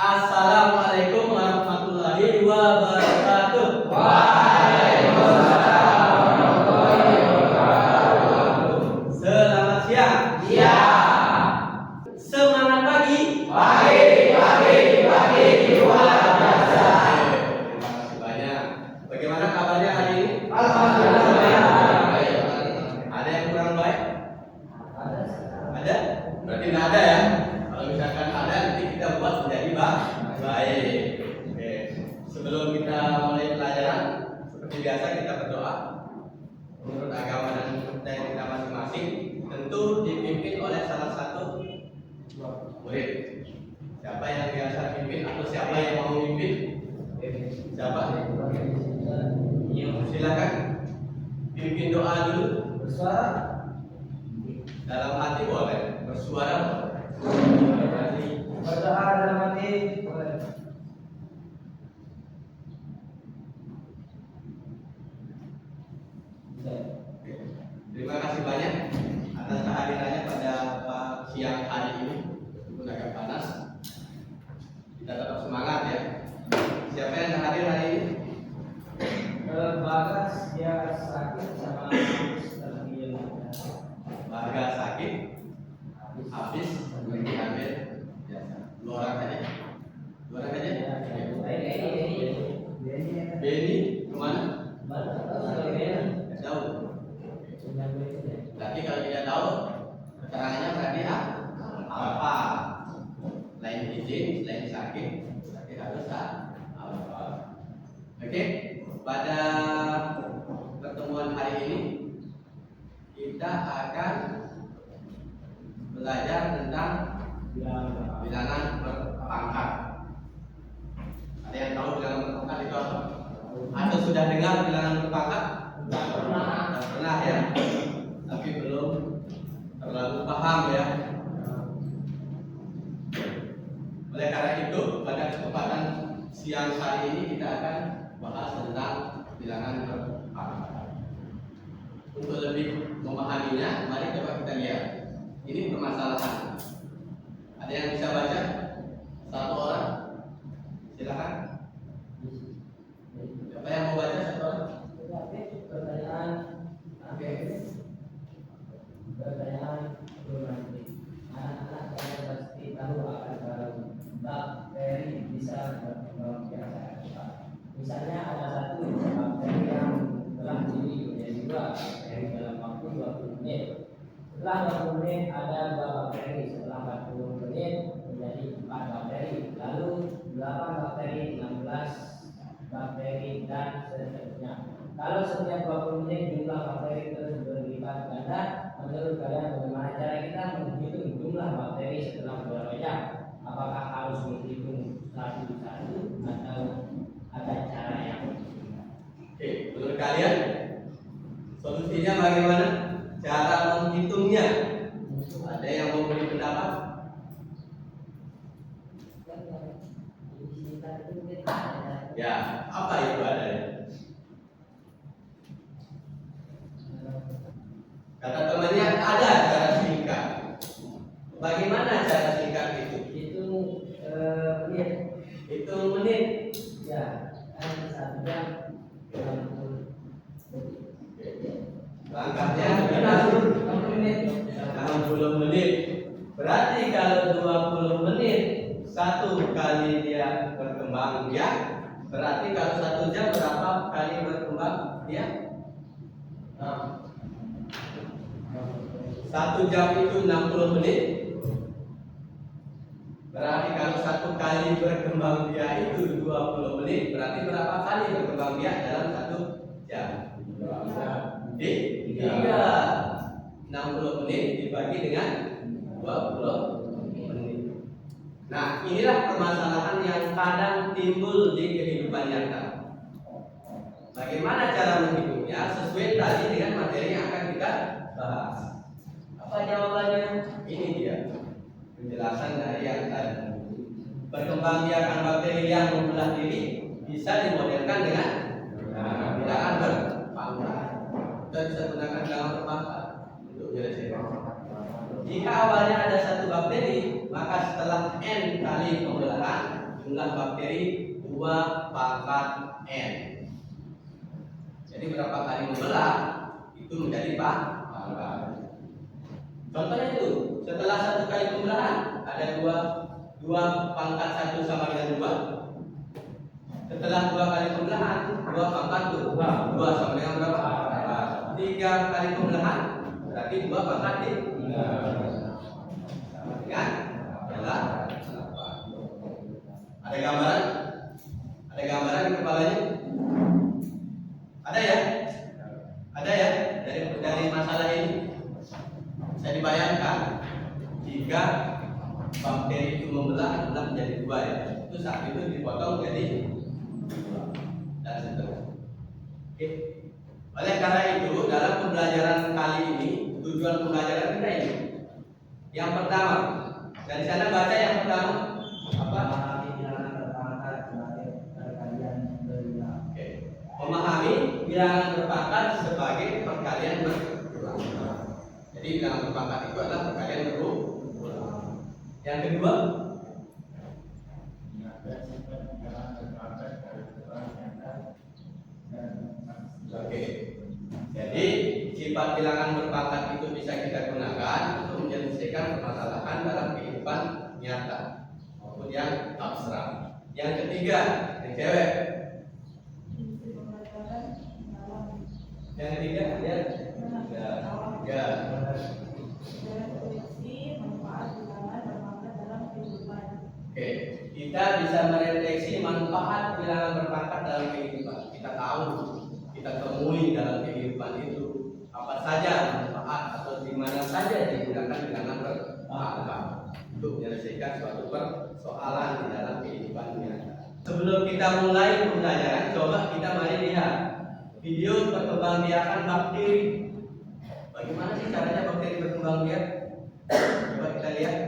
Assalamualaikum warahmatullahi wabarakatuh. Waalaikumsalam warahmatullahi wabarakatuh. Selamat siang. Siang. Semangat pagi. Pagi luar biasa. Terima kasih banyak. Bagaimana kabarnya hari ini? Alhamdulillah. Ada yang kurang baik? Ada? Berarti tidak ada ya? Kalau misalkan ada, nanti kita buat menjadi baik. Oke. Sebelum kita mulai pelajaran, seperti biasa kita berdoa. Menurut agama dan kepercayaan kita masing-masing, tentu dipimpin oleh salah satu murid. Siapa yang biasa pimpin atau siapa yang mau mimpin? Siapa? Silakan. Pimpin doa dulu. Bersuara. Dalam hati boleh, bersuara boleh. Berdoa dalam hati. Terima kasih banyak atas kehadirannya pada siang hari ini. Meskipun agak panas, kita tetap semangat ya. Siapa yang hadir hari ini? Bagas dia sakit sama terbiar. Bagas sakit, habis diambil biasa. Dua orang saja. Beni kemana? Tidak tahu. Berarti kalau tidak tahu, keterangannya berarti apa? Lain izin, lain sakit, berarti harus apa? Oke, pada pertemuan hari ini kita akan belajar tentang bilangan berpangkat. Ada yang tahu bilangan berpangkat itu apa? Atau sudah dengar bilangan berpangkat? Tidak pernah ya, tapi belum terlalu paham ya. Oleh karena itu, pada kesempatan siang hari ini kita akan bahas tentang bilangan berpangkat. Untuk lebih memahaminya, mari coba kita lihat. Ini permasalahan. Ada yang bisa baca? Satu orang? Silakan. Siapa yang mau baca satu orang? Pertanyaan. Oke. Pertanyaan nanti. Anak-anak saya pasti tahu akan bakteri bisa berkembang biasa. Misalnya ada satu bakteri yang telah jadi menjadi dua bakteri dalam waktu 20 menit. Setelah 20 menit ada dua bakteri. Setelah 40 menit menjadi 4 bakteri. Lalu 8 bakteri, 16 bakteri dan seterusnya. Kalau setiap 20 menit jumlah bakteri terus berlipat ganda, menurut kalian bagaimana cara kita menghitung jumlah bakteri setelah beberapa jam? Apakah harus menghitung satu-satu atau ada cara yang Oke, menurut kalian solusinya bagaimana? Cara menghitungnya? Ada yang mau beri pendapat? Ya, apa itu adanya? Kata temannya ada cara singkat. Bagaimana cara singkat itu? menit? Hitung menit. Ya, kan 1 jam 60 Langkahnya 60 menit. 60 menit. Berarti kalau 20 menit satu kali dia berkembang biak, berarti kalau 1 jam berapa kali berkembang biak? 1 jam itu 60 menit. Berarti kalau satu kali berkembang biak itu 20 menit, berarti berapa kali berkembang biak dalam 1 jam? 60 menit dibagi dengan 20 menit. Nah, inilah permasalahan yang kadang timbul di kehidupan nyata. Bagaimana cara menghitungnya sesuai tadi dengan materi yang akan kita bahas. Apa jawabannya? Ini dia penjelasan dari yang tadi. Perkembangbiakan bakteri yang membelah diri bisa dimodelkan dengan bilangan berpangkat. Kita bisa gunakan bilangan berpangkat untuk menyelesaikan. Jika awalnya ada satu bakteri, maka setelah n kali pembelahan jumlah bakteri 2 pangkat N. Jadi berapa kali membelah itu menjadi pangkat. Contohnya itu, setelah 1 kali pembelahan ada 2 pangkat 1 sama dengan 2. Setelah 2 kali pembelahan 2 pangkat 2 sama dengan berapa? 3 kali pembelahan berarti 2 pangkat 3 sama dengan adalah 8. Ada gambaran? Ada gambaran di kepalanya? Ada ya? Ada ya? Dari masalah ini bisa dibayangkan jika bakteri itu membelah menjadi 2 ya. Itu saat itu dipotong jadi 2 dan seterusnya. Oke. Oleh karena itu dalam pembelajaran kali ini tujuan pembelajaran kita ini yang pertama, dari sana baca yang pertama apa? Memahami bilangan berpangkat sebagai perkalian berulang. Jadi bilangan berpangkat itu adalah perkalian berulang. Yang kedua, oke. Jadi sifat bilangan berpangkat itu bisa kita gunakan untuk menyelesaikan permasalahan dalam kehidupan nyata maupun yang abstrak. Yang ketiga, yang cewek. Yang ketiga, ya. Oke, kita bisa meredeteksi manfaat bilangan berpangkat dalam kehidupan. Kita tahu, kita temui dalam kehidupan itu apa saja manfaat atau di mana saja digunakan bilangan berpangkat untuk menyelesaikan suatu persoalan di dalam kehidupan nyata. Sebelum kita mulai pembelajaran, coba kita mari lihat video perkembangbiakan bakteri. Bagaimana sih caranya bakteri berkembang biak? Coba kita lihat.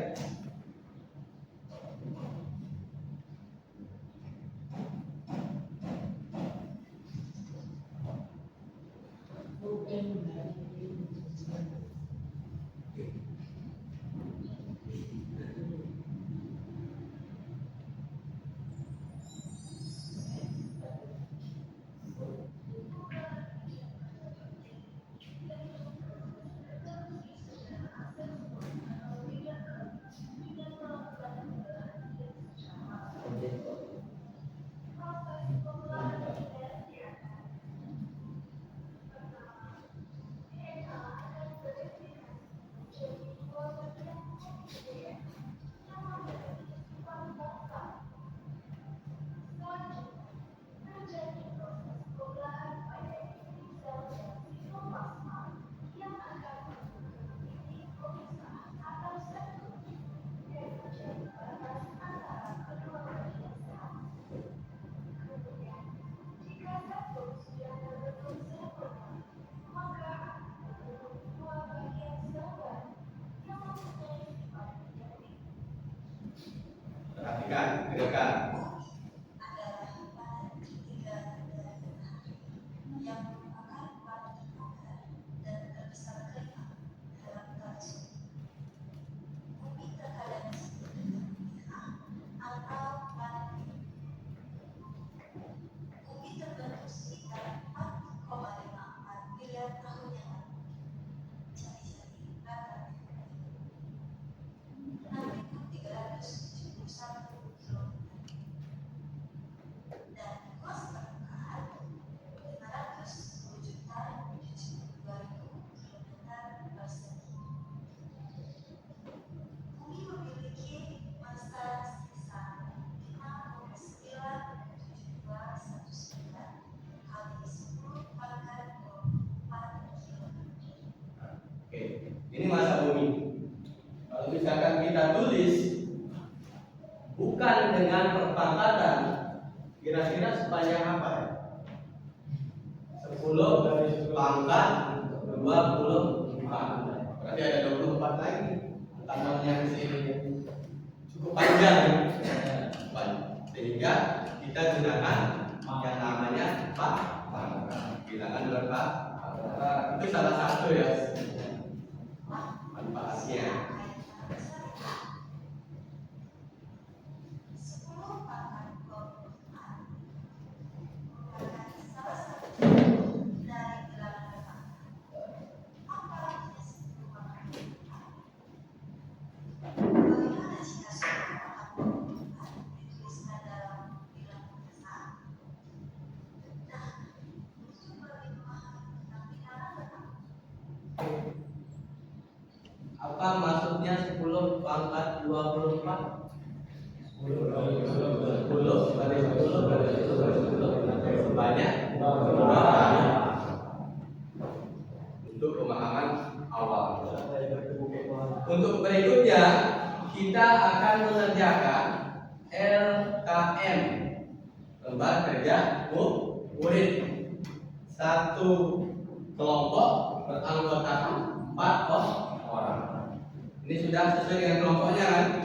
Perhatikan gerakan. Ini masa bumi. Kalau misalkan kita tulis bukan dengan perpangkatan, kira-kira sepanjang apa ya? 10 pangkat 24. Berarti ada 24 lagi. Tanggalnya di sini cukup panjang. Sehingga kita gunakan yang namanya pangkat. Bilangan berpangkat. Itu salah satu ya. Manfaatnya. Apa maksudnya 10 pangkat 24? 10 kali 10 kali 10 banyak 2. Untuk pemahaman awal. Untuk berikutnya kita akan mengerjakan LKM, lembar kerja murid. Satu kelompok beranggotakan 4 orang. Ini sudah sesuai dengan kelompoknya kan?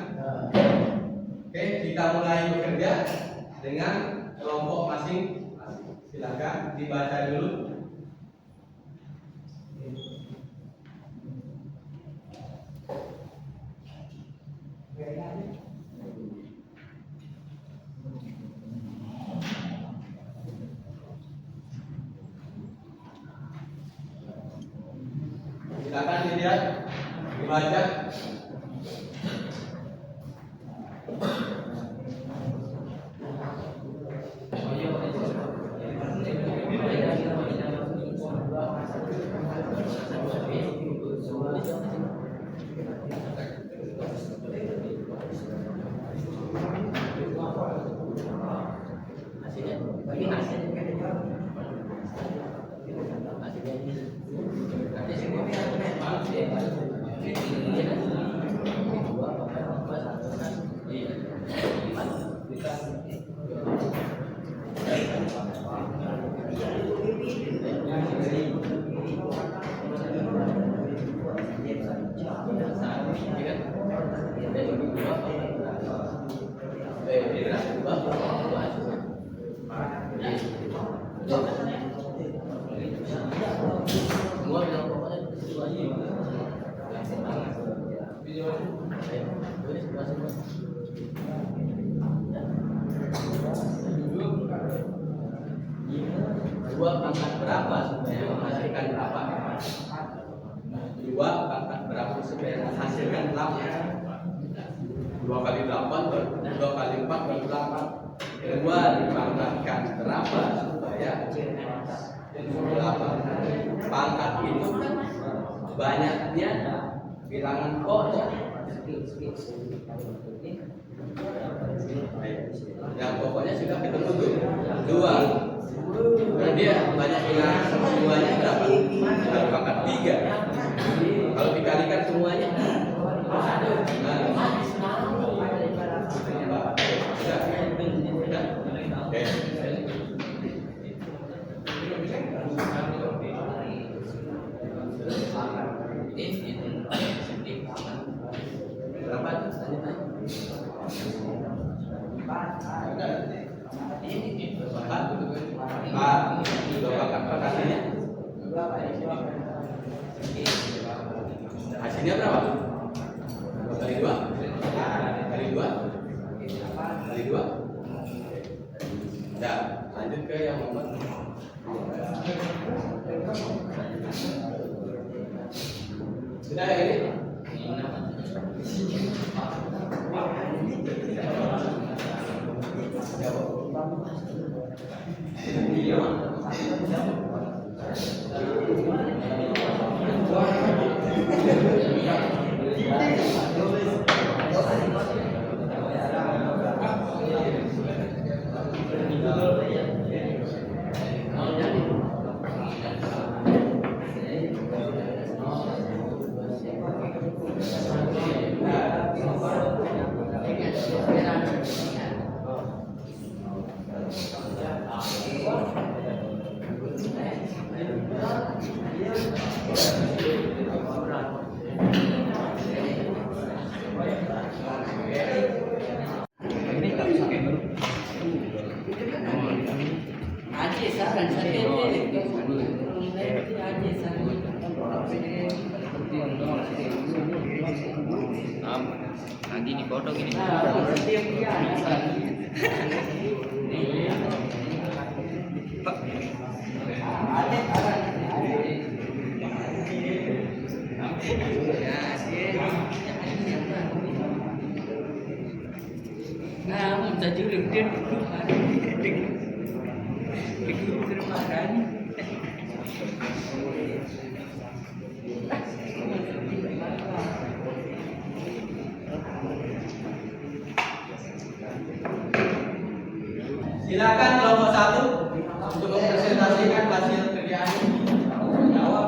Oke, kita mulai bekerja dengan kelompok masing-masing. Silakan dibaca dulu. Silakan dilihat, dibaca. Dua pangkat berapa supaya menghasilkan berapa? 2 pangkat berapa supaya menghasilkan 8? 2 kali 8 2 kali 4 berarti 8. 2 dipangkatkan berapa supaya 8? Pangkat itu kan banyaknya bilangan kos. Yang pokoknya sudah ketemu tuh 2. Nah, dia banyak bilangan semuanya berapa? Sudah pangkat 3. Kalau dikalikan semuanya hasilnya berapa? 2 kali 2 kali 2 kali 2. Nah, lanjut ke yang nomor. Sudah ya ini? Lagi nih foto gini. Nah, kita julung dia Silakan kelompok 1 untuk mempresentasikan hasil kerjaan ini. Jawab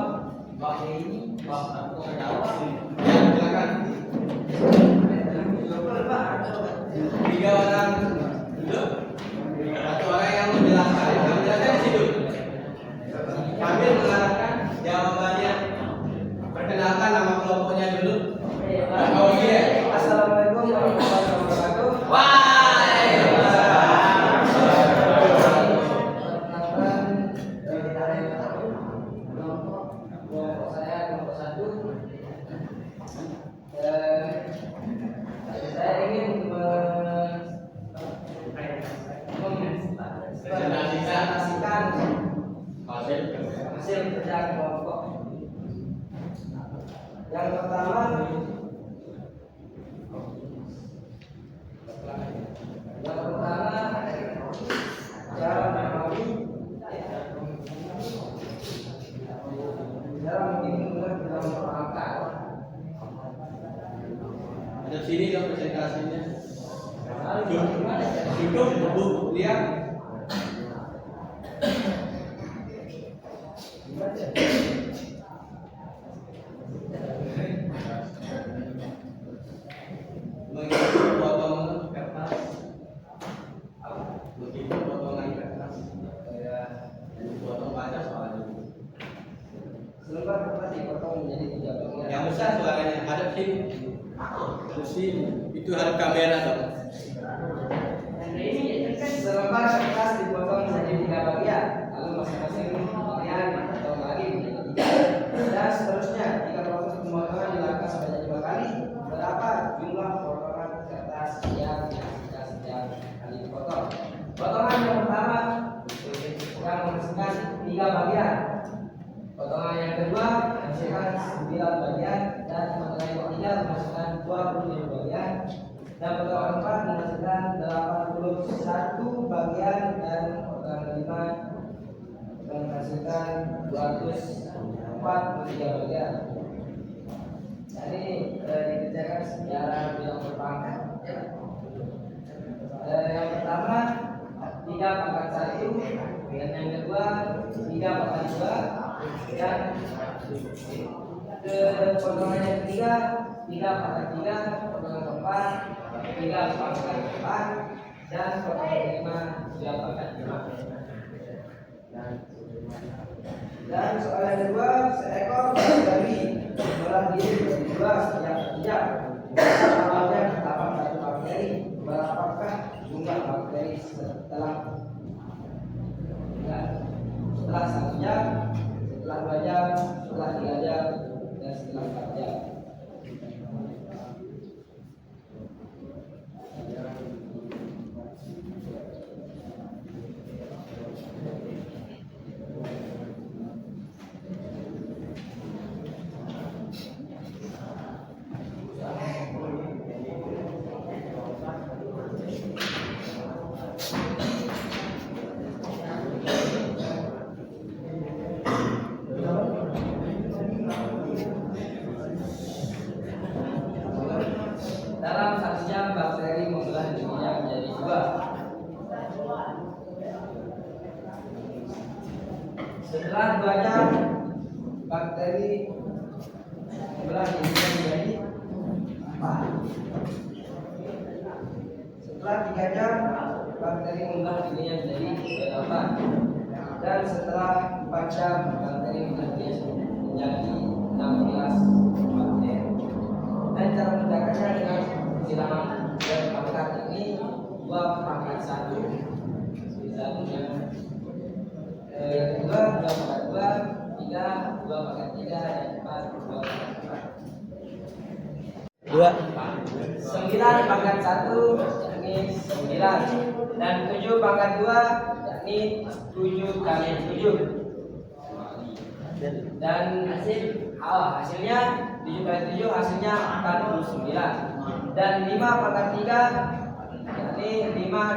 bab ini, bab aku jawab. Ya, silakan. 3 orang duduk. 1 orang yang menjelaskan. Yang menjelaskan di situ. Sambil mengarahkan jawabannya. Perkenalkan nama kelompoknya dulu. Oh iya. Assalamualaikum warahmatullahi wabarakatuh. Waalaikumsalam. Perkenalkan kelompok saya kelompok 1. Saya ingin mempresentasikan hasil kerja kelompok. Yang pertama, cara menghitung dalam perangkat. Ada sini dong presentasinya. Cukup buku lihat. Menghitung potongan kertas. Menghitung potongan kertas. Potong baca soalnya. Selembar kertas dipotong menjadi 3 bagian. Yang besar suaranya hadap sini. Terus sini. Itu hadap kamera dong. Selembar kertas dipotong menjadi 3 bagian, lalu masing-masing bagian dipotong lagi menjadi 3. Dan seterusnya, jika proses pemotongan dilakukan sebanyak 2 kali, berapa jumlah potongan kertas yang dihasilkan setiap kali dipotong? Potongan yang pertama yang menghasilkan 3 bagian. Potongan yang kedua menghasilkan 9 bagian, dan potongan yang ketiga menghasilkan 25 bagian. Dan potongan keempat menghasilkan 81 bagian, dan potongan kelima menghasilkan 243 bagian. Jadi dikerjakan secara bilang berpangkat. Yang pertama 3/1, dan yang kedua 3/2, dan potongan yang ketiga 3/3, potongan keempat 3/4, dan potongan kelima 3/5. Dan soal yang kedua, seekor bakteri belah diri menjadi 2 setiap sejak. Awalnya terdapat 1 bakteri. Berapakah jumlah bakteri setelah 1 jam, setelah 2 jam, setelah 3 jam, dan setelah 4 jam? Dalam 1 jam bakteri membelah dirinya menjadi 2. Setelah 2 jam bakteri membelah dirinya menjadi 4. Setelah 3 jam bakteri membelah dirinya menjadi 8. Dan setelah 4 jam bakteri membelah dirinya menjadi 16 bakteri. Dan cara menegakkannya dengan bilangan dan pangkat ini 2/1, misalnya yang kedua 2/2, 3 2/3, dan 4 2/4. 9/1 yakni 9, dan 7/2 yakni 7 kali 7. Dan hasilnya 7 kali 7 hasilnya 49. Dan 5/3 yakni 5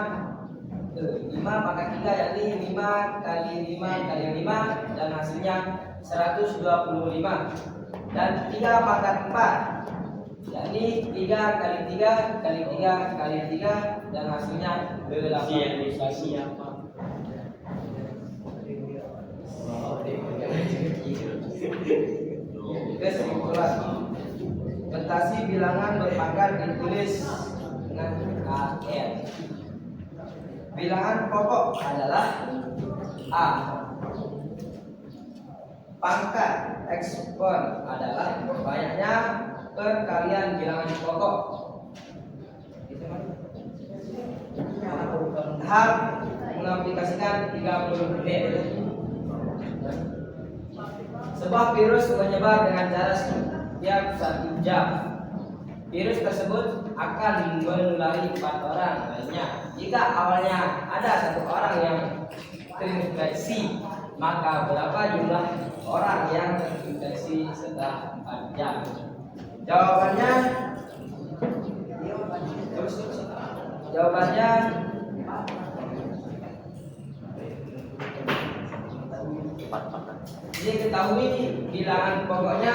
yakni 5 kali 5 kali 5, dan hasilnya 125. Dan 3/4 yakni 3 kali 3 kali 3 kali 3, dan hasilnya 81. siapa? Kesimpulan, notasi bilangan berpangkat ditulis dengan KN. Bilangan pokok adalah A. Pangkat ekspon adalah banyaknya perkalian bilangan pokok. Tahap mengaplikasikan 30 menit. Sebuah virus menyebar dengan cara setiap 1 jam. Virus tersebut akan menulari 4 orang lainnya. Jika awalnya ada 1 orang yang terinfeksi, maka berapa jumlah orang yang terinfeksi setelah 4 jam? Jawabannya diketahui bilangan pokoknya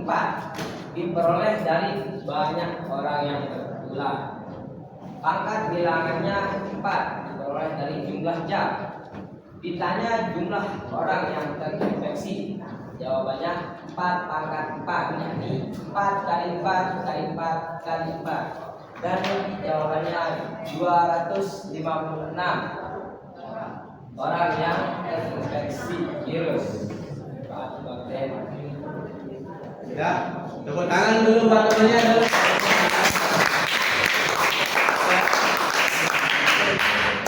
4 diperoleh dari banyak orang yang tertular. Pangkat bilangannya 4 diperoleh dari jumlah jam. Ditanya jumlah orang yang terinfeksi, jawabannya 4 pangkat 4, yakni 4 kali 4 kali 4 kali 4. Dan jawabannya 256 orang yang terinfeksi virus bakteri. Ya, tepuk tangan dulu buat temannya dulu.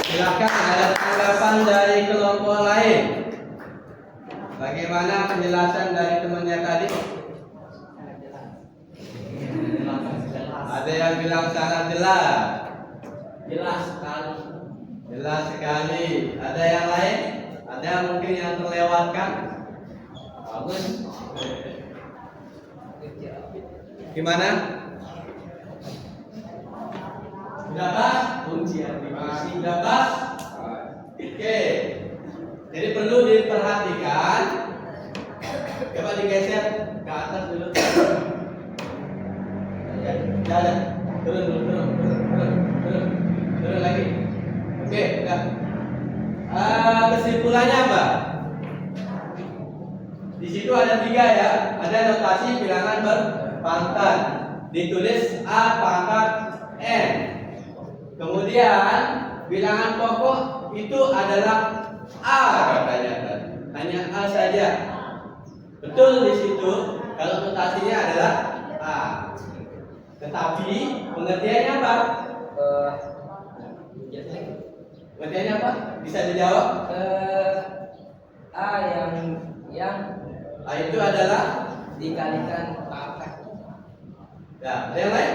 Silakan ada tanggapan dari kelompok lain. Bagaimana penjelasan dari temannya tadi? Ada yang bilang sangat jelas. Jelas sekali. Jelas sekali. Ada yang lain? Ada mungkin yang terlewatkan? Bagus. Gimana? Sudah pas? Sudah pas? Oke. Jadi perlu diperhatikan. Coba digeser ke atas dulu. Ya, turun lagi. Oke, udah. Kesimpulannya apa? Di situ ada 3 ya. Ada notasi bilangan berpangkat. Ditulis A pangkat N. Kemudian bilangan pokok itu adalah A katanya tadi. Hanya A saja. Betul di situ kalau notasinya adalah A. Tetapi pengertiannya apa? Pengertiannya apa? Bisa dijawab? A yang A itu adalah dikalikan pangkat. ya, ada yang lain?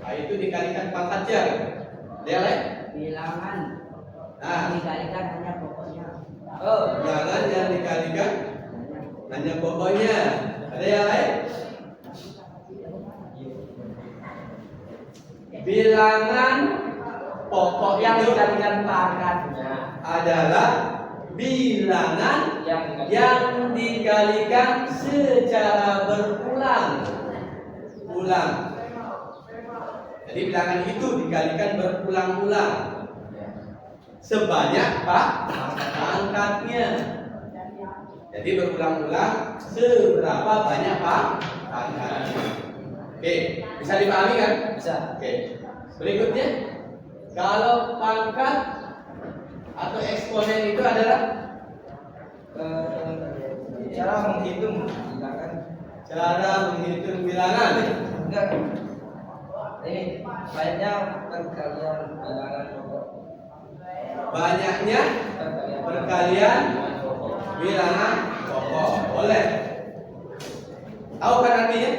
A itu dikalikan pangkat ya. Ada yang lain? Bilangan Nah, dikalikan hanya pokoknya. bilangan yang dikalikan hanya pokoknya. Ada yang lain? Bilangan pokok Yang itu dikalikan pangkatnya adalah bilangan yang dikalikan secara berulang-ulang. Jadi bilangan itu dikalikan berulang-ulang sebanyak pangkatnya. Jadi berulang-ulang seberapa banyak pangkatnya. Oke, bisa dipahami kan? bisa. Oke. Berikutnya, kalau pangkat atau eksponen itu adalah Cara menghitung bilangan. cara menghitung bilangan. Enggak. Ini banyak perkalian bilangan pokok. Banyaknya perkalian bilangan pokok. Boleh. Tahu kan artinya?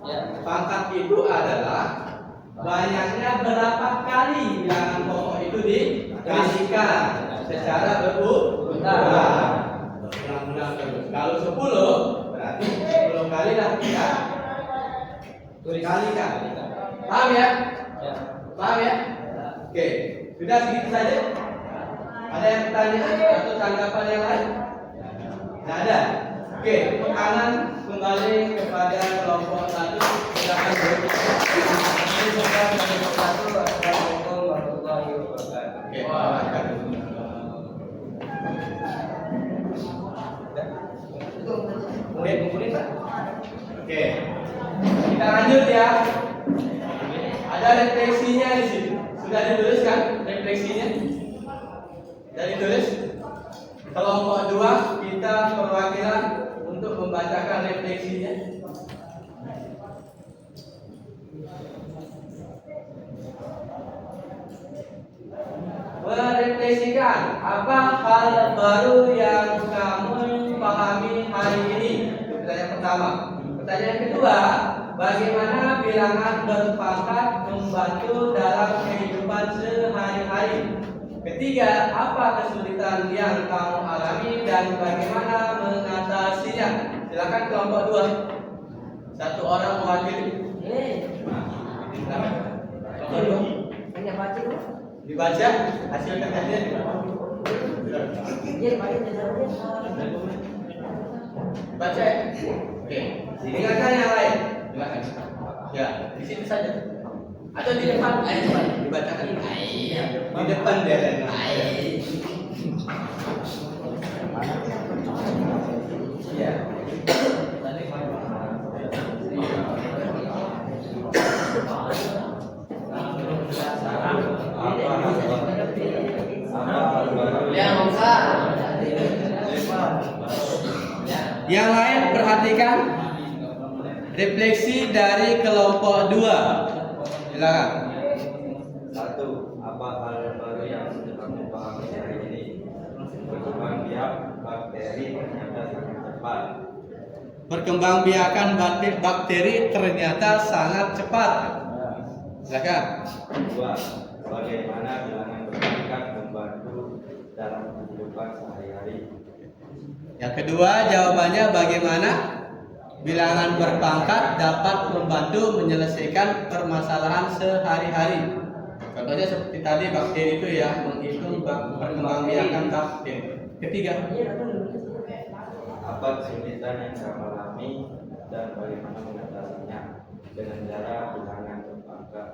Ya. Pangkat itu adalah banyaknya berapa kali bilangan pokok itu dikalikan secara berulang-ulang terus. Kalau 10 berarti 10 kali lah kita kalikan. Paham ya? Ya. Paham ya? Oke, sudah segitu saja. Ada yang pertanyaan atau tanggapan yang lain? Tidak ada. Oke, tepuk tangan kembali kepada kelompok 1. Silakan. Ini bukan kelompok 1. Assalamualaikum warahmatullahi wabarakatuh. Oke, silakan. Oke, kita lanjut ya. Ada refleksinya di sini. Sudah ditulis kan refleksinya? Sudah ditulis? Kelompok 2 kita perwakilan untuk membacakan refleksinya. Merefleksikan apa hal baru yang kamu pahami hari ini? Pertanyaan pertama. Pertanyaan kedua, bagaimana bilangan berpangkat membantu dalam kehidupan sehari-hari? Ketiga, apa kesulitan yang kamu alami dan bagaimana mengatasinya? Silakan kelompok 2. Satu orang mewakili. Silakan. Kelompok 2. Dibaca hasil kajian. Baca. Oke. Dengarkan yang lain. Silakan. Ya, di sini saja. Atau di depan? Ayo dibacakan. Di depan deh. Ya. Yang lain perhatikan refleksi dari kelompok 2. Silakan. 1. Apa hal baru yang kamu pahami hari ini? Perkembangbiak bakteri ternyata sangat cepat. Perkembangbiakan bakteri ternyata sangat cepat. Silakan. 2. Bagaimana bilangan berpangkat membantu dalam kehidupan sehari-hari? Yang kedua jawabannya bagaimana bilangan berpangkat dapat membantu menyelesaikan permasalahan sehari-hari. Contohnya seperti tadi bakteri itu ya menghitung perkembangbiakan bakteri. Ketiga, Apa kesulitan yang kamu alami dan bagaimana mengatasinya dengan cara bilangan berpangkat?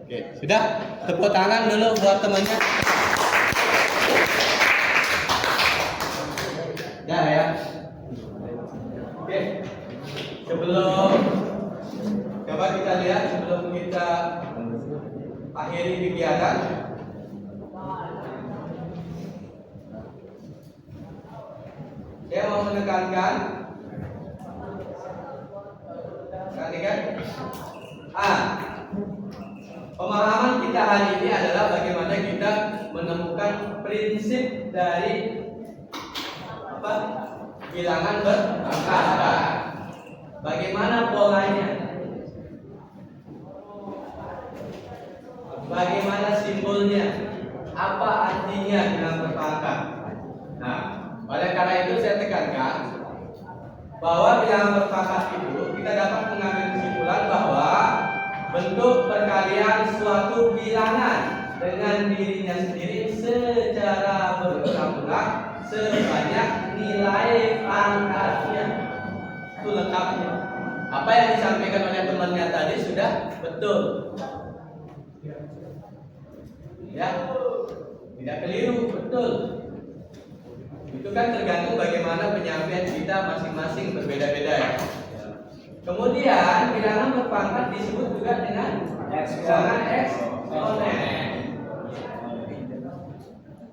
oke, sudah tepuk tangan dulu buat temannya. Ya. Oke. Sebelum coba kita lihat sebelum kita akhiri kegiatan. Saya mau menekankan pemahaman kita hari ini adalah bagaimana kita menemukan prinsip dari bilangan berpangkat. Bagaimana polanya? Bagaimana simbolnya? Apa artinya bilangan berpangkat? Nah, oleh karena itu saya tekankan bahwa bilangan berpangkat itu kita dapat mengambil kesimpulan bahwa bentuk perkalian suatu bilangan dengan dirinya sendiri secara berulang-ulang sebanyak nilai pangkatnya. Itu lengkapnya. Apa yang disampaikan oleh temannya tadi sudah betul. Ya, tidak keliru, betul. Itu kan tergantung bagaimana penyampaian kita masing-masing berbeda-beda ya. Kemudian bilangan berpangkat disebut juga dengan bilangan eksponen.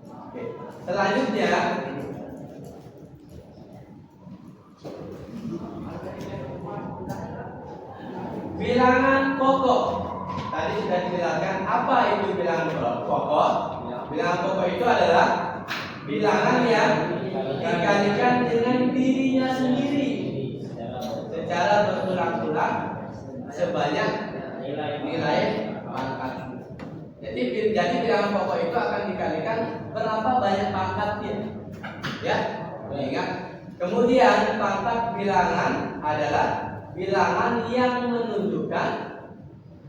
Oke. Selanjutnya bilangan pokok. Tadi sudah dijelaskan apa itu bilangan pokok. Bilangan pokok itu adalah bilangan yang dikalikan dengan dirinya sendiri secara berulang-ulang sebanyak nilai pangkat. Jadi bilangan pokok itu akan dikalikan berapa banyak pangkatnya. Ya, ingat. Kemudian pangkat bilangan adalah bilangan yang menunjukkan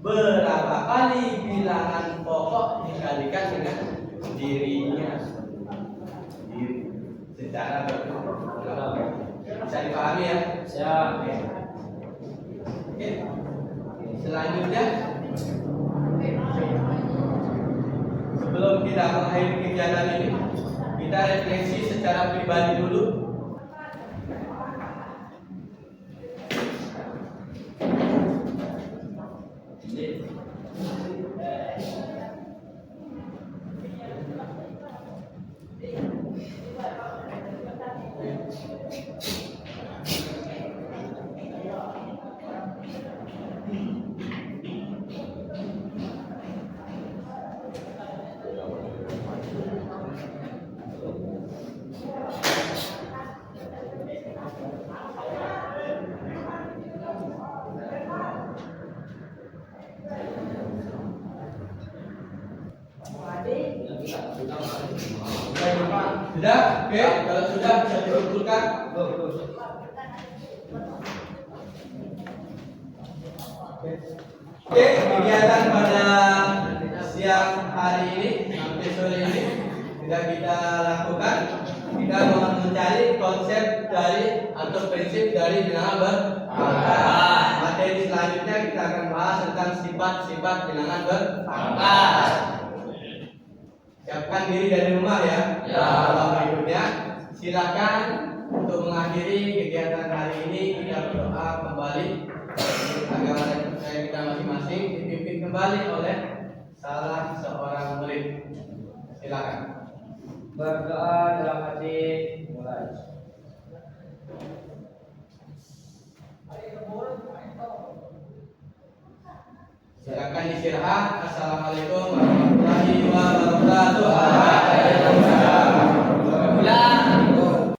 berapa kali bilangan pokok dikalikan dengan dirinya sendiri secara berulang-ulang. Bisa dipahami ya? Siap. Oke. Selanjutnya sebelum kita mengakhiri kegiatan ini, kita refleksi secara pribadi dulu. Sudah? Oke, kalau sudah bisa disimpulkan. Oke, kegiatan pada siang hari ini sampai sore ini sudah kita lakukan. Kita mau mencari konsep dari atau prinsip dari bilangan berpangkat. Materi selanjutnya kita akan bahas tentang sifat-sifat bilangan berpangkat. Siapkan diri dari rumah ya. Kalau berikutnya, silakan untuk mengakhiri kegiatan hari ini kita berdoa kembali agama dan percaya kita masing-masing dipimpin kembali oleh salah seorang murid. Silakan. Berdoa dalam hati mulai. Silakan istirahat. Assalamualaikum warahmatullahi wabarakatuh.